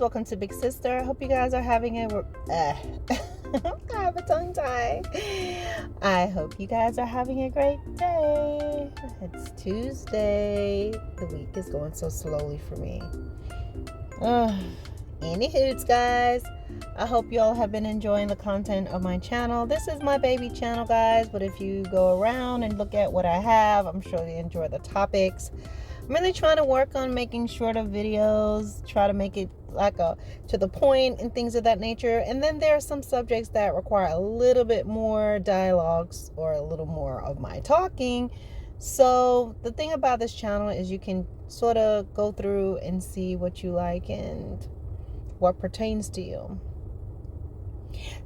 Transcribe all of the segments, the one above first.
welcome to Big Sister. I hope you guys are having a I have a tongue tie. I hope you guys are having a great day. It's Tuesday. The week is going so slowly for me. Any hoots, guys. I hope you all have been enjoying the content of my channel. This is my baby channel, guys, but if you go around and look at what I have, I'm sure you enjoy the topics. I'm really trying to work on making shorter videos, try to make it like to the point and things of that nature. And then there are some subjects that require a little bit more dialogues or a little more of my talking. So the thing about this channel is you can sort of go through and see what you like and what pertains to you.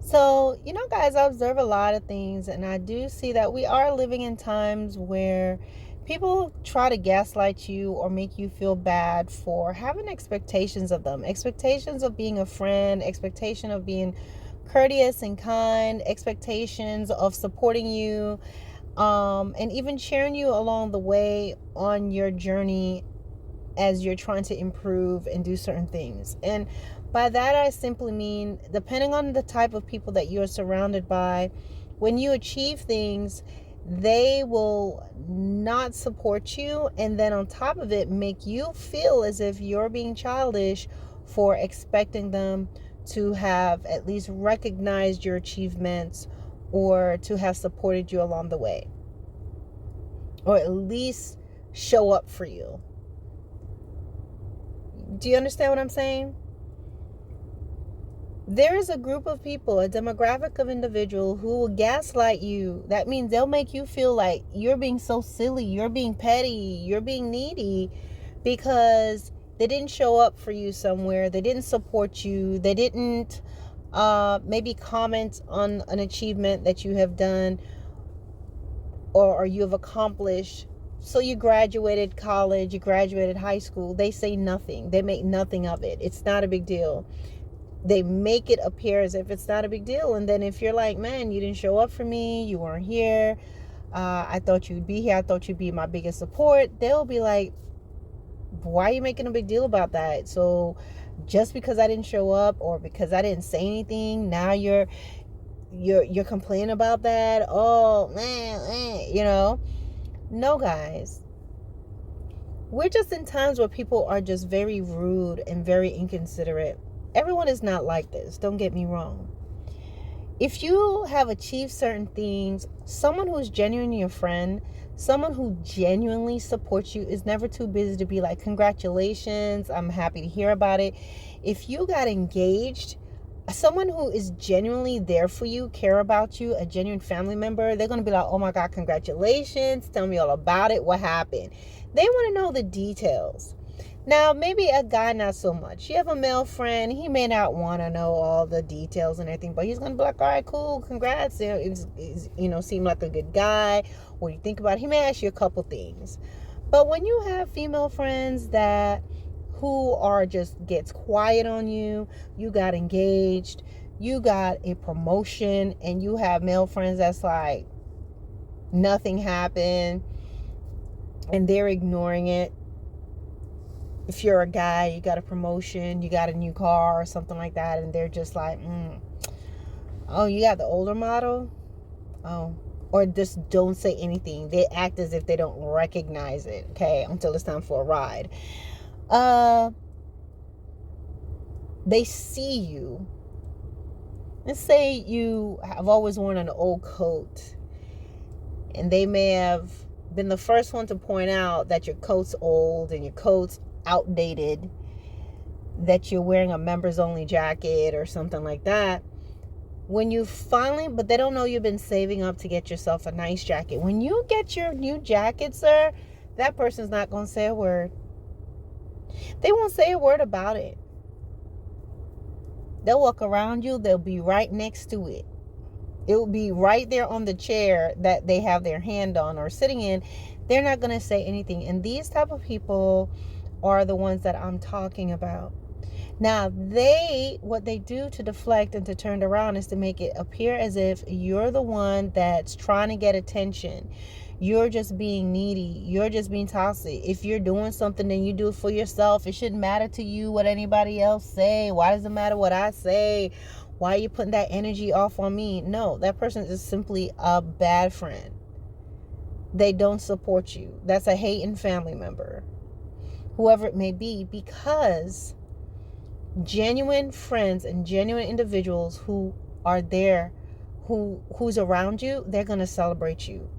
So, guys, I observe a lot of things, and I do see that we are living in times where people try to gaslight you or make you feel bad for having expectations of them, expectations of being a friend, expectation of being courteous and kind, expectations of supporting you, and even cheering you along the way on your journey as you're trying to improve and do certain things. And by that, I simply mean, depending on the type of people that you're surrounded by, when you achieve things, they will not support you, and then on top of it, make you feel as if you're being childish for expecting them to have at least recognized your achievements or to have supported you along the way, or at least show up for you. Do you understand what I'm saying? There is a group of people, a demographic of individual who will gaslight you. That means they'll make you feel like you're being so silly, you're being petty, you're being needy because they didn't show up for you somewhere. They didn't support you. They didn't maybe comment on an achievement that you have done or you have accomplished. So you graduated college, you graduated high school. They say nothing. They make nothing of it. It's not a big deal. They make it appear as if it's not a big deal. And then if you're like, man, you didn't show up for me, you weren't here, I thought you'd be here, I thought you'd be my biggest support, they'll be like, why are you making a big deal about that? So just because I didn't show up or because I didn't say anything, now you're complaining about that? Oh man, no, guys. We're just in times where people are just very rude and very inconsiderate. Everyone is not like this. Don't get me wrong. If you have achieved certain things, someone who's genuinely your friend, someone who genuinely supports you is never too busy to be like, congratulations, I'm happy to hear about it. If you got engaged, someone who is genuinely there for you, care about you, a genuine family member, they're going to be like, oh my God, congratulations. Tell me all about it. What happened? They want to know the details. Now, maybe a guy, not so much. You have a male friend, he may not want to know all the details and everything, but he's going to be like, all right, cool, congrats. Seem like a good guy. What do you think about it? He may ask you a couple things. But when you have female friends who are just gets quiet on you, you got engaged, you got a promotion, and you have male friends that's like, nothing happened, and they're ignoring it. If you're a guy, you got a promotion, you got a new car or something like that, and they're just like, oh, you got the older model? Oh, or just don't say anything. They act as if they don't recognize it, okay, until it's time for a ride. They see you. Let's say you have always worn an old coat, and they may have been the first one to point out that your coat's old and your coat's outdated, that you're wearing a members only jacket or something like that. When you finally, but they don't know you've been saving up to get yourself a nice jacket. When you get your new jacket, sir, that person's not going to say a word. They won't say a word about it. They'll walk around you. They'll be right next to it. It will be right there on the chair that they have their hand on or sitting in. They're not going to say anything. And these type of people are the ones that I'm talking about. Now, what they do to deflect and to turn it around is to make it appear as if you're the one that's trying to get attention. You're just being needy. You're just being toxic. If you're doing something, then you do it for yourself. It shouldn't matter to you what anybody else say. Why does it matter what I say? Why are you putting that energy off on me? No, that person is simply a bad friend. They don't support you. That's a hating family member, whoever it may be, because genuine friends and genuine individuals who are there, who's around you, they're going to celebrate you.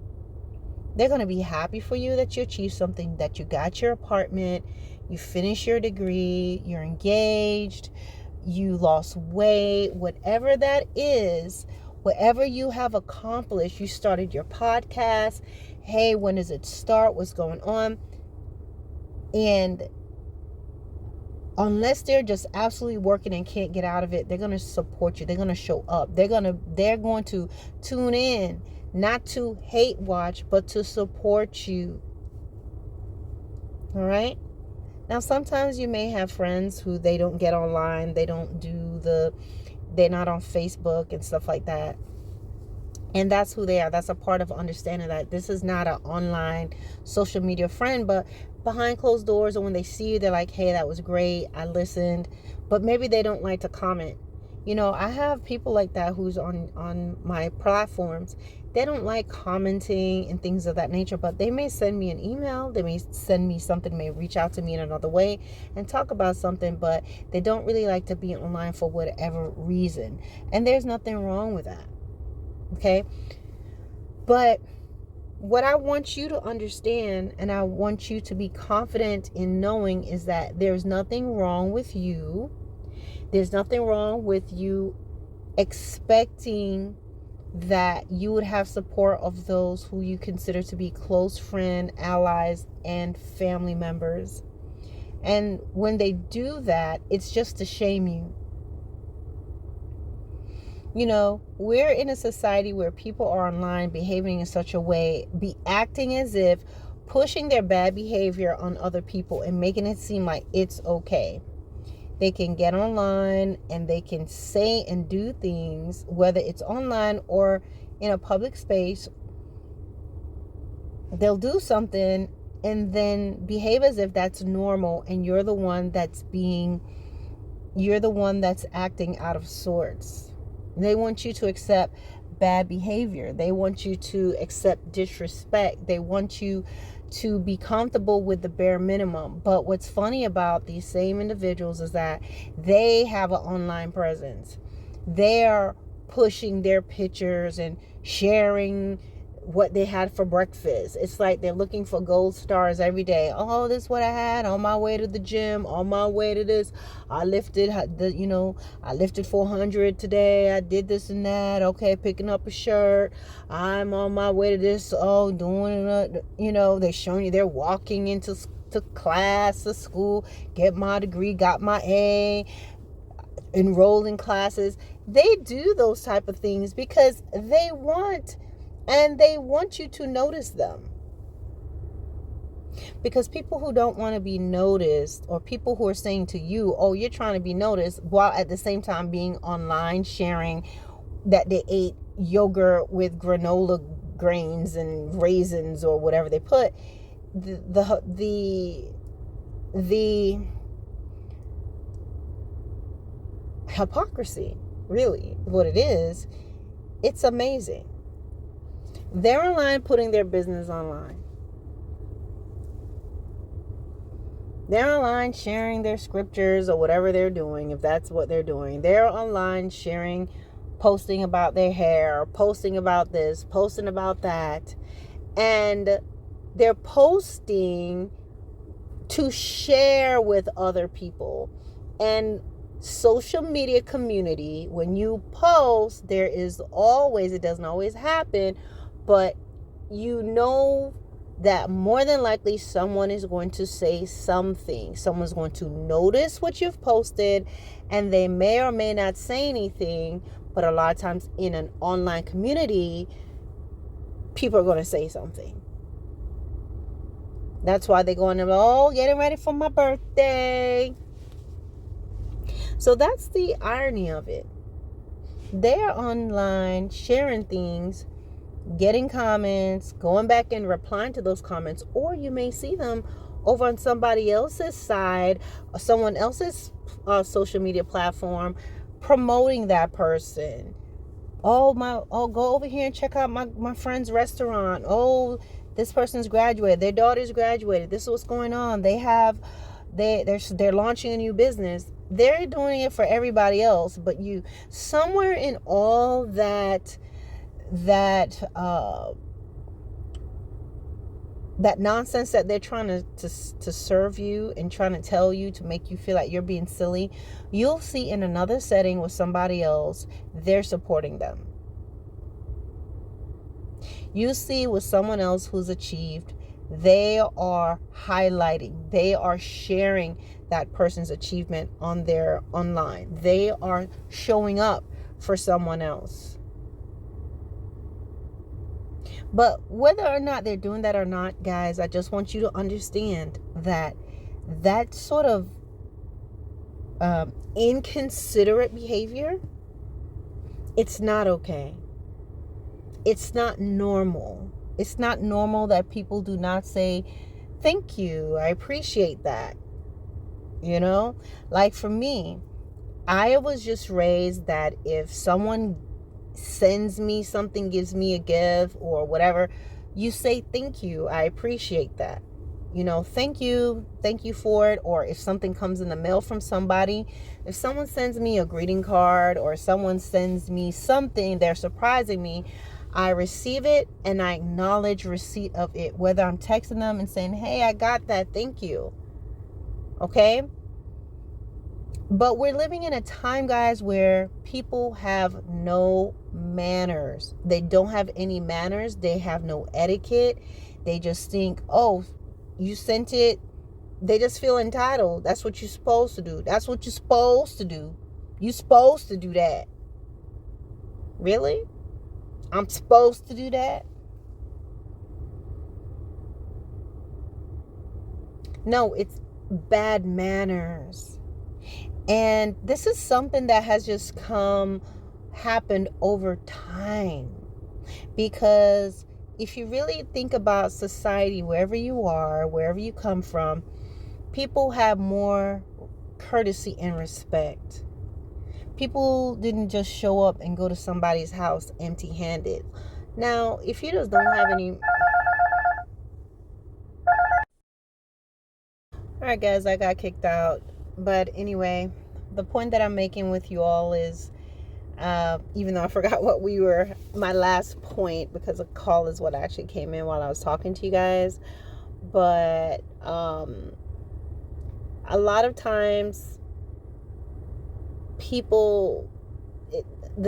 They're going to be happy for you that you achieved something, that you got your apartment, you finished your degree, you're engaged, you lost weight, whatever that is, whatever you have accomplished. You started your podcast. Hey, when does it start? What's going on? And unless they're just absolutely working and can't get out of it, they're going to support you. They're going to show up. They're going to tune in, not to hate watch, but to support you. All right? Now, sometimes you may have friends who they don't get online. They're not on Facebook and stuff like that. And that's who they are. That's a part of understanding that this is not an online social media friend, but behind closed doors, or when they see you, they're like, hey, that was great, I listened. But maybe they don't like to comment. I have people like that who's on my platforms. They don't like commenting and things of that nature, but they may send me an email. They may send me something, may reach out to me in another way and talk about something, but they don't really like to be online for whatever reason. And there's nothing wrong with that. Okay? But what I want you to understand, and I want you to be confident in knowing, is that there's nothing wrong with you. There's nothing wrong with you expecting that you would have support of those who you consider to be close friends, allies, and family members. And when they do that, it's just to shame you. We're in a society where people are online behaving in such a way, acting as if pushing their bad behavior on other people and making it seem like it's okay. They can get online and they can say and do things, whether it's online or in a public space. They'll do something and then behave as if that's normal, and you're the one that's acting out of sorts. They want you to accept bad behavior. They want you to accept disrespect. They want you to be comfortable with the bare minimum. But what's funny about these same individuals is that they have an online presence. They're pushing their pictures and sharing what they had for breakfast. It's like they're looking for gold stars every day. Oh, this is what I had on my way to the gym, on my way to this. I lifted 400 today. I did this and that. Okay, picking up a shirt. I'm on my way to this. Oh, doing it. They're showing you they're walking into class, to school, get my degree, got my A, enrolled in classes. They do those type of things because they want you to notice them. Because people who don't want to be noticed, or people who are saying to you, oh, you're trying to be noticed, while at the same time being online sharing that they ate yogurt with granola grains and raisins or whatever they put, the hypocrisy, really, what it is, it's amazing. They're online putting their business online. They're online sharing their scriptures or whatever they're doing, if that's what they're doing. They're online sharing, posting about their hair, posting about this, posting about that. And they're posting to share with other people. And social media community, when you post, there is always, it doesn't always happen, but that more than likely someone is going to say something. Someone's going to notice what you've posted, and they may or may not say anything, but a lot of times in an online community, people are going to say something. That's why they're going, oh, getting ready for my birthday. So that's the irony of it. They're online sharing things getting comments, going back and replying to those comments, or you may see them over on somebody else's side, or someone else's social media platform, promoting that person. Go over here and check out my friend's restaurant. Oh, this person's graduated, their daughter's graduated, this is what's going on. They're launching a new business. They're doing it for everybody else, but you, somewhere in all that nonsense that they're trying to serve you and trying to tell you to make you feel like you're being silly, you'll see in another setting with somebody else, they're supporting them. You see with someone else who's achieved, they are highlighting, they are sharing that person's achievement on their online. They are showing up for someone else. But whether or not they're doing that or not, guys, I just want you to understand that that sort of inconsiderate behavior, it's not okay. It's not normal. It's not normal that people do not say, thank you, I appreciate that. You know, like for me, I was just raised that if someone sends me something, gives me a gift or whatever, you say thank you, I appreciate that. You know, thank you for it. Or if something comes in the mail from somebody, if someone sends me a greeting card or someone sends me something, they're surprising me, I receive it and I acknowledge receipt of it, whether I'm texting them and saying, hey, I got that, thank you. Okay? But we're living in a time, guys, where people have no manners. They don't have any manners. They have no etiquette. They just think, oh, you sent it. They just feel entitled. That's what you're supposed to do. That's what you're supposed to do. You're supposed to do that. Really? I'm supposed to do that? No, it's bad manners. And this is something that has just happened over time. Because if you really think about society, wherever you are, wherever you come from, people have more courtesy and respect. People didn't just show up and go to somebody's house empty-handed. Now, if you just don't have any... All right, guys, I got kicked out. But anyway, the point that I'm making with you all is, even though I forgot what my last point, because a call is what actually came in while I was talking to you guys. But a lot of times the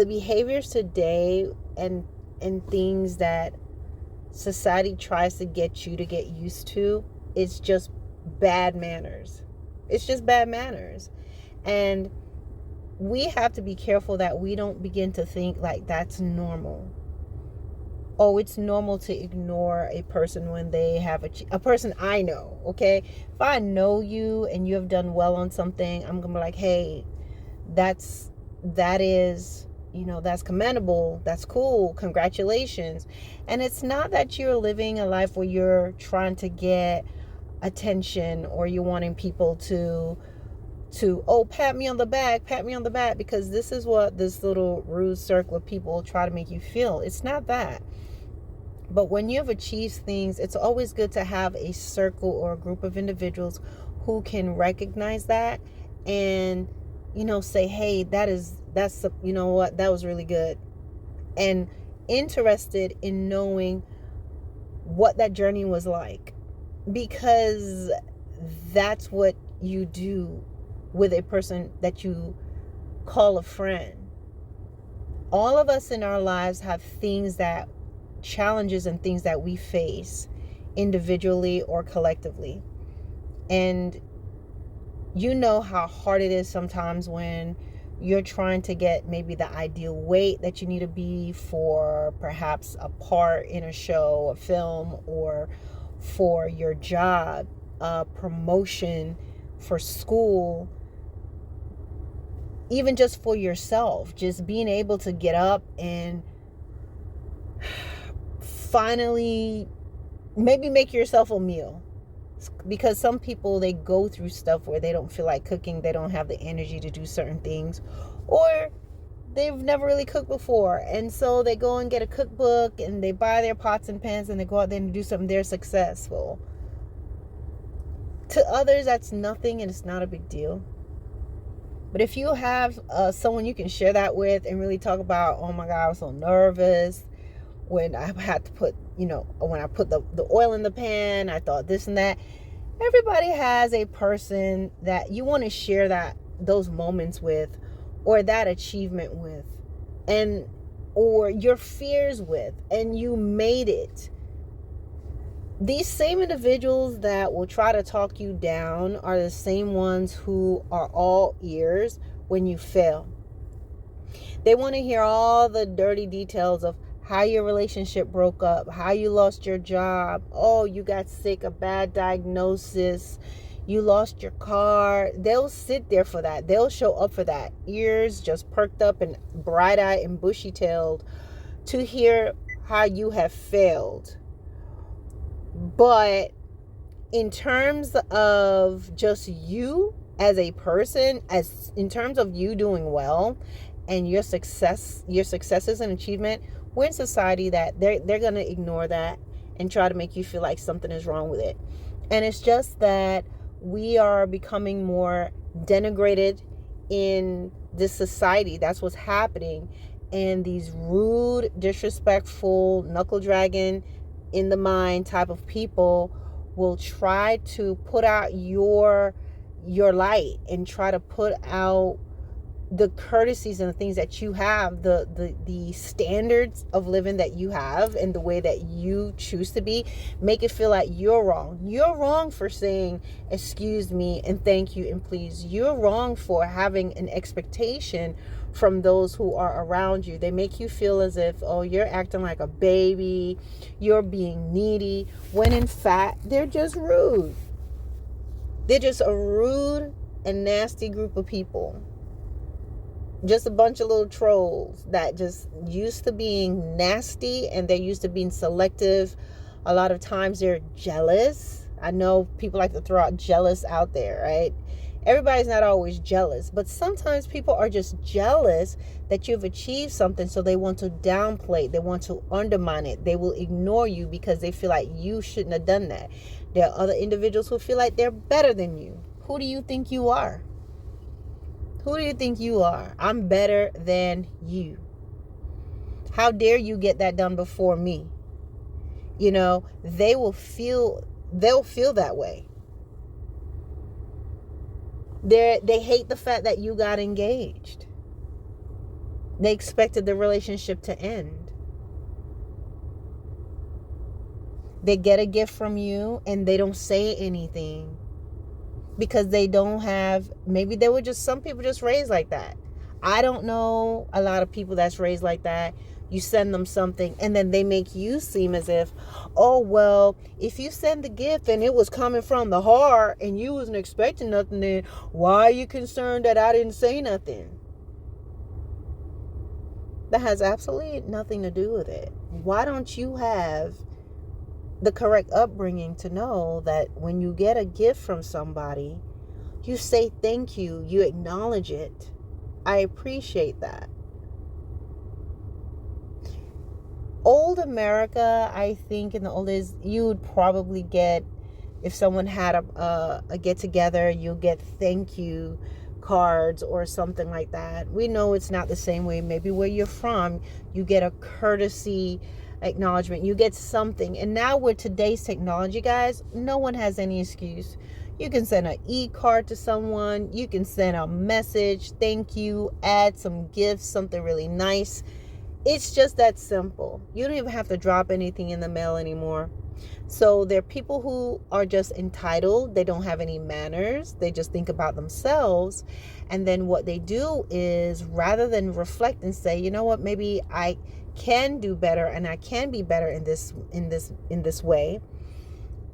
behaviors today and things that society tries to get you to get used to, it's just bad manners. It's just bad manners. And we have to be careful that we don't begin to think like that's normal. Oh, it's normal to ignore a person when they have a person I know, okay? If I know you and you have done well on something, I'm gonna be like, hey, that is, that's commendable, that's cool, congratulations. And it's not that you're living a life where you're trying to get attention or you're wanting people to pat me on the back, because this is what this little rude circle of people try to make you feel. It's not that. But when you have achieved things, it's always good to have a circle or a group of individuals who can recognize that and, say, hey, that was really good. And interested in knowing what that journey was like. Because that's what you do with a person that you call a friend. All of us in our lives have challenges and things that we face individually or collectively. And you know how hard it is sometimes when you're trying to get maybe the ideal weight that you need to be for perhaps a part in a show, a film, or for your job, a promotion for school, even just for yourself, just being able to get up and finally maybe make yourself a meal. Because some people, they go through stuff where they don't feel like cooking, they don't have the energy to do certain things, or they've never really cooked before, and so they go and get a cookbook and they buy their pots and pans and they go out there and do something. They're successful. To others, that's nothing and it's not a big deal. But if you have someone you can share that with and really talk about, oh my God, I was so nervous when I had to put, when I put the oil in the pan, I thought this and that. Everybody has a person that you want to share those moments with, or that achievement with, and or your fears with, and you made it. These same individuals that will try to talk you down are the same ones who are all ears when you fail. They want to hear all the dirty details of how your relationship broke up, how you lost your job, oh, you got sick, a bad diagnosis, you lost your car. They'll sit there for that. They'll show up for that. Ears just perked up and bright-eyed and bushy-tailed to hear how you have failed. But in terms of just you as a person, as in terms of you doing well and your successes and achievement, we're in society that they're going to ignore that and try to make you feel like something is wrong with it. And it's just that we are becoming more denigrated in this society. That's what's happening. And these rude, disrespectful, knuckle dragging in the mind type of people will try to put out your light and try to put out the courtesies and the things that you have, the standards of living that you have and the way that you choose to be, make it feel like you're wrong. You're wrong for saying excuse me and thank you and please. You're wrong for having an expectation from those who are around you. They make you feel as if, oh, you're acting like a baby, you're being needy, when in fact they're just rude. They're just a rude and nasty group of people. Just a bunch of little trolls that just used to being nasty, and they're used to being selective. A lot of times they're jealous. I know people like to throw out jealous out there, right? Everybody's not always jealous, but sometimes people are just jealous that you've achieved something, so they want to downplay it. They want to undermine it. They will ignore you because they feel like you shouldn't have done that. There are other individuals who feel like they're better than you. Who do you think you are? Who do you think you are? I'm better than you. How dare you get that done before me? They'll feel that way. They hate the fact that you got engaged. They expected the relationship to end. They get a gift from you and they don't say anything. Because they don't have, maybe they were just, some people just raised like that. I don't know a lot of people that's raised like that. You send them something and then they make you seem as if, oh, well, if you send the gift and it was coming from the heart and you wasn't expecting nothing, then why are you concerned that I didn't say nothing? That has absolutely nothing to do with it. Why don't you have the correct upbringing to know that when you get a gift from somebody, you say thank you, you acknowledge it. I appreciate that. Old America, I think in the old days, you would probably get, if someone had a get together, you'll get thank you cards or something like that. We know it's not the same way. Maybe where you're from, you get a courtesy acknowledgement, you get something. And now with today's technology, guys, no one has any excuse. You can send an e-card to someone, you can send a message, thank you, add some gifts, something really nice. It's just that simple. You don't even have to drop anything in the mail anymore. So there are people who are just entitled. They don't have any manners. They just think about themselves. And then what they do is, rather than reflect and say, you know what, maybe I can do better and I can be better in this way,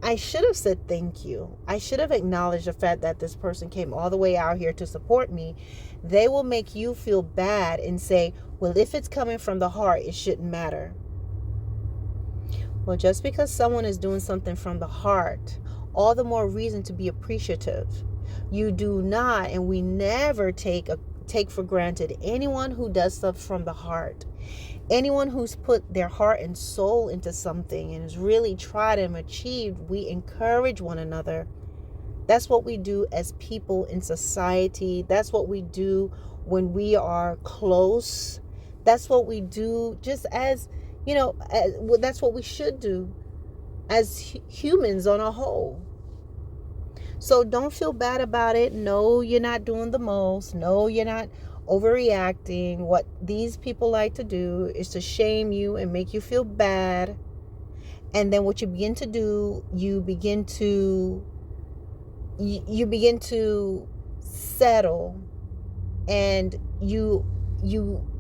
I should have said thank you. I should have acknowledged the fact that this person came all the way out here to support me. They will make you feel bad and say, well, if it's coming from the heart, it shouldn't matter. Well, just because someone is doing something from the heart, all the more reason to be appreciative. You do not, and we never take for granted anyone who does stuff from the heart. Anyone who's put their heart and soul into something and has really tried and achieved, we encourage one another. That's what we do as people in society. That's what we do when we are close. That's what we do just as, that's what we should do as humans on a whole. So don't feel bad about it. No, you're not doing the most. No, you're not overreacting. What these people like to do is to shame you and make you feel bad. And then what you begin to do, you begin to settle, and you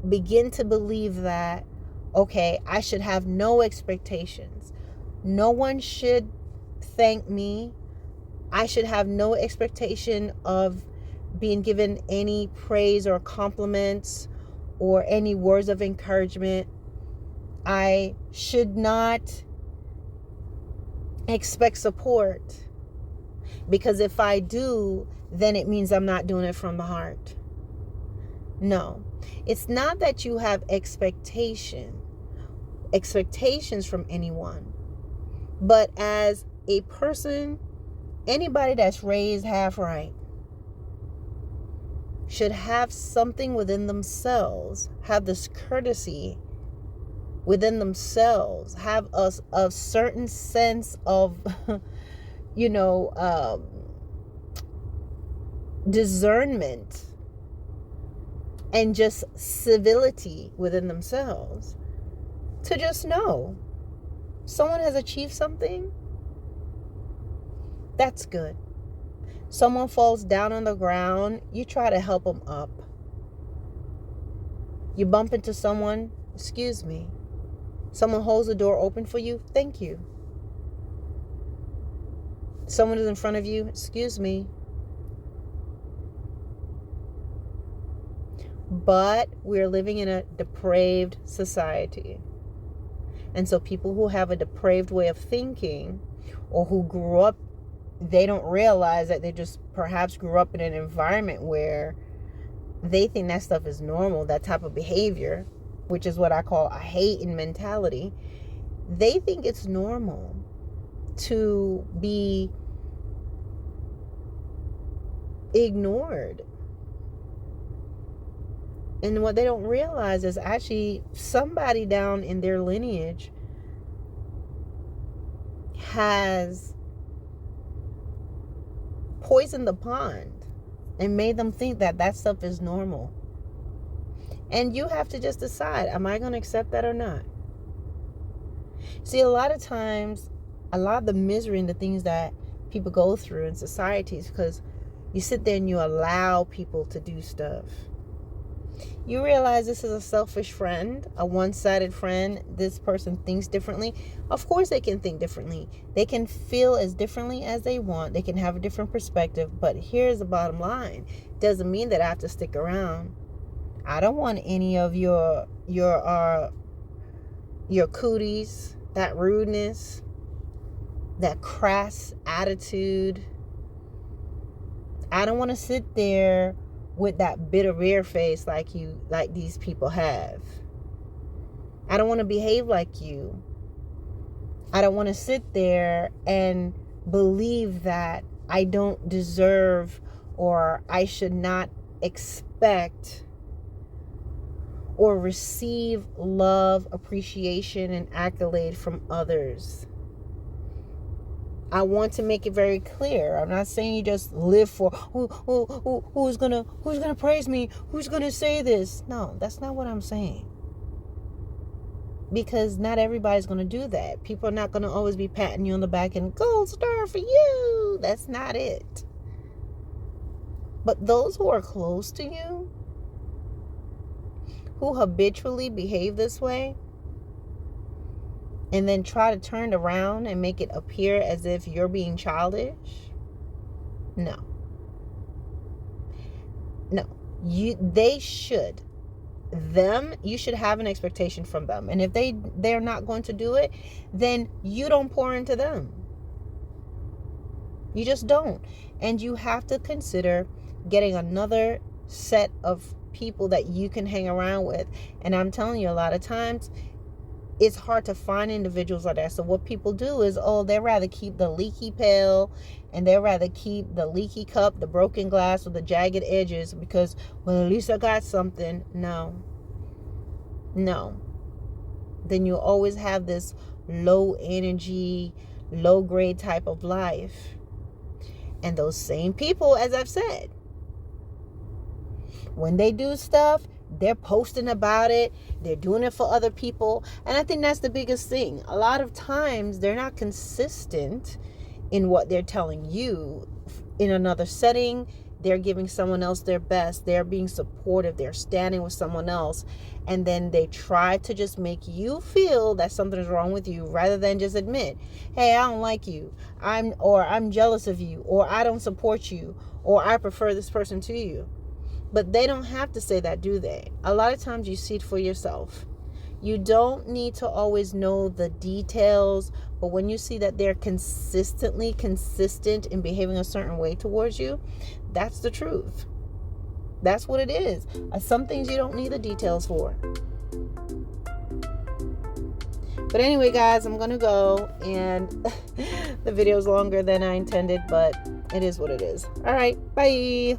begin to believe that, okay, I should have no expectations. No one should thank me. I should have no expectation of being given any praise or compliments or any words of encouragement. I should not expect support, because if I do, then it means I'm not doing it from the heart. No, it's not that you have expectations from anyone, but as a person, anybody that's raised half right should have something within themselves, have this courtesy within themselves, have a certain sense of, discernment and just civility within themselves to just know someone has achieved something. That's good. Someone falls down on the ground, you try to help them up. You bump into someone, excuse me. Someone holds the door open for you, thank you. Someone is in front of you, excuse me. But we're living in a depraved society. And so people who have a depraved way of thinking, or who grew up, they don't realize that they just perhaps grew up in an environment where they think that stuff is normal, that type of behavior, which is what I call a hating mentality. They think it's normal to be ignored. And what they don't realize is actually somebody down in their lineage has poisoned the pond and made them think that that stuff is normal. And you have to just decide, am I going to accept that or not? See, a lot of times, a lot of the misery and the things that people go through in societies, because you sit there and you allow people to do stuff. You realize this is a selfish friend, a one-sided friend. This person thinks differently. Of course they can think differently. They can feel as differently as they want. They can have a different perspective. But here's the bottom line. Doesn't mean that I have to stick around. I don't want any of your cooties, that rudeness, that crass attitude. I don't want to sit there with that bitter rear face like these people have. I don't want to behave like you. I don't want to sit there and believe that I don't deserve, or I should not expect or receive love, appreciation, and accolade from others. I want to make it very clear. I'm not saying you just live for who's gonna praise me, who's gonna say this. No, that's not what I'm saying. Because not everybody's gonna do that. People are not gonna always be patting you on the back and gold star for you. That's not it. But those who are close to you, who habitually behave this way, and then try to turn it around and make it appear as if you're being childish. No. They should them, you should have an expectation from them. And if they're not going to do it, then you don't pour into them. You just don't. And you have to consider getting another set of people that you can hang around with. And I'm telling you, a lot of times it's hard to find individuals like that. So what people do is, they'd rather keep the leaky pail, and they'd rather keep the leaky cup, the broken glass with the jagged edges, because, well, at least I got something. No. Then you always have this low energy, low grade type of life. And those same people, as I've said, when they do stuff, they're posting about it. They're doing it for other people. And I think that's the biggest thing. A lot of times they're not consistent in what they're telling you in another setting. They're giving someone else their best. They're being supportive. They're standing with someone else. And then they try to just make you feel that something is wrong with you, rather than just admit, hey, I don't like you. I'm jealous of you, or I don't support you, or I prefer this person to you. But they don't have to say that, do they? A lot of times you see it for yourself. You don't need to always know the details, but when you see that they're consistently consistent in behaving a certain way towards you, that's the truth. That's what it is. Some things you don't need the details for. But anyway, guys, I'm going to go, and the video is longer than I intended, but it is what it is. All right, bye.